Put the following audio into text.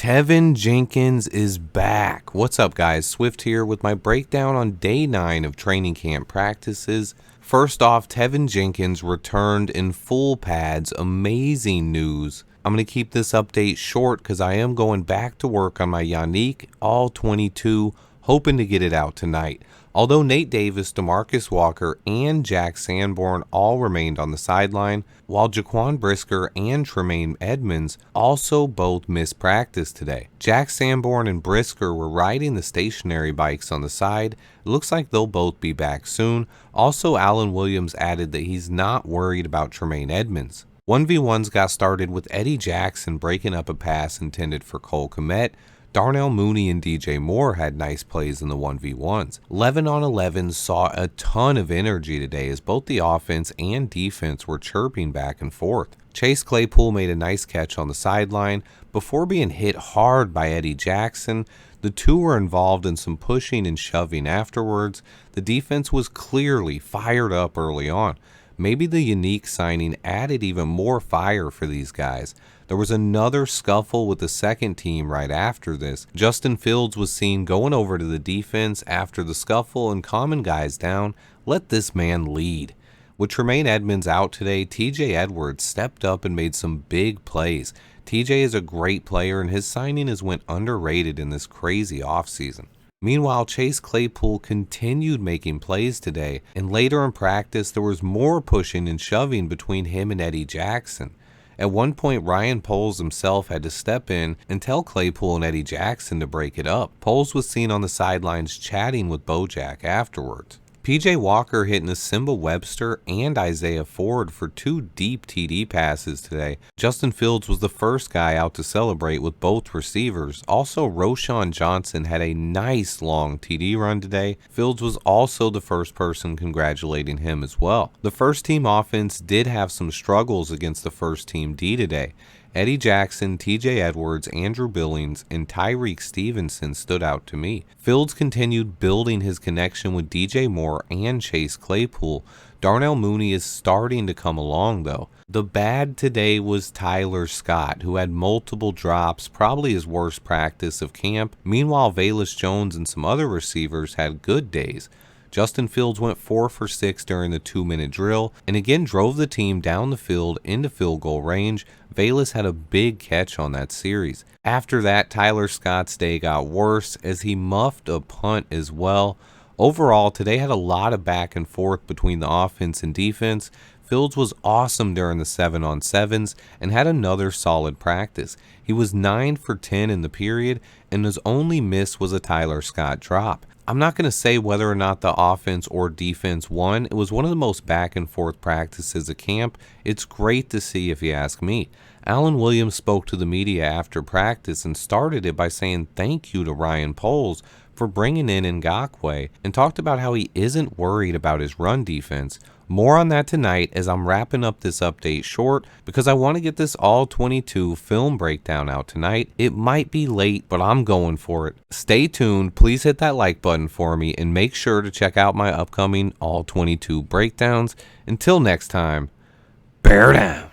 Tevin Jenkins is back. What's up, guys? Swift here with my breakdown on day 9 of training camp practices. First off, Tevin Jenkins returned in full pads. Amazing news. I'm going to keep this update short because I am going back to work on my Yannick All-22, hoping to get it out tonight. Although Nate Davis, DeMarcus Walker, and Jack Sanborn all remained on the sideline, while Jaquan Brisker and Tremaine Edmonds also both missed practice today. Jack Sanborn and Brisker were riding the stationary bikes on the side. It looks like they'll both be back soon. Also, Alan Williams added that he's not worried about Tremaine Edmonds. 1v1s got started with Eddie Jackson breaking up a pass intended for Cole Kmet. Darnell Mooney and DJ Moore had nice plays in the 1v1s. 11-on-11 saw a ton of energy today as both the offense and defense were chirping back and forth. Chase Claypool made a nice catch on the sideline before being hit hard by Eddie Jackson. The two were involved in some pushing and shoving afterwards. The defense was clearly fired up early on. Maybe the Unique signing added even more fire for these guys. There was another scuffle with the second team right after this. Justin Fields was seen going over to the defense after the scuffle and calming guys down. Let this man lead. With Tremaine Edmonds out today, TJ Edwards stepped up and made some big plays. TJ is a great player and his signing has went underrated in this crazy offseason. Meanwhile, Chase Claypool continued making plays today, and later in practice there was more pushing and shoving between him and Eddie Jackson. At one point, Ryan Poles himself had to step in and tell Claypool and Eddie Jackson to break it up. Poles was seen on the sidelines chatting with Bojack afterwards. PJ Walker hitting Asimba Webster and Isaiah Ford for 2 deep TD passes today. Justin Fields was the first guy out to celebrate with both receivers. Also, Roschon Johnson had a nice long TD run today. Fields was also the first person congratulating him as well. The first team offense did have some struggles against the first team D today. Eddie Jackson, TJ Edwards, Andrew Billings, and Tyreek Stevenson stood out to me. Fields continued building his connection with DJ Moore and Chase Claypool. Darnell Mooney is starting to come along though. The bad today was Tyler Scott, who had multiple drops, probably his worst practice of camp. Meanwhile, Velus Jones and some other receivers had good days. Justin Fields went 4 for 6 during the 2-minute drill and again drove the team down the field into field goal range. Velus had a big catch on that series. After that, Tyler Scott's day got worse as he muffed a punt as well. Overall, today had a lot of back and forth between the offense and defense. Fields was awesome during the 7-on-7s and had another solid practice. He was 9 for 10 in the period and his only miss was a Tyler Scott drop. I'm not going to say whether or not the offense or defense won. It was one of the most back and forth practices at camp. It's great to see if you ask me. Alan Williams spoke to the media after practice and started it by saying thank you to Ryan Poles for bringing in Ngakoue and talked about how he isn't worried about his run defense. More on that tonight as I'm wrapping up this update short because I want to get this All-22 film breakdown out tonight. It might be late, but I'm going for it. Stay tuned. Please hit that like button for me and make sure to check out my upcoming All-22 breakdowns. Until next time, bear down.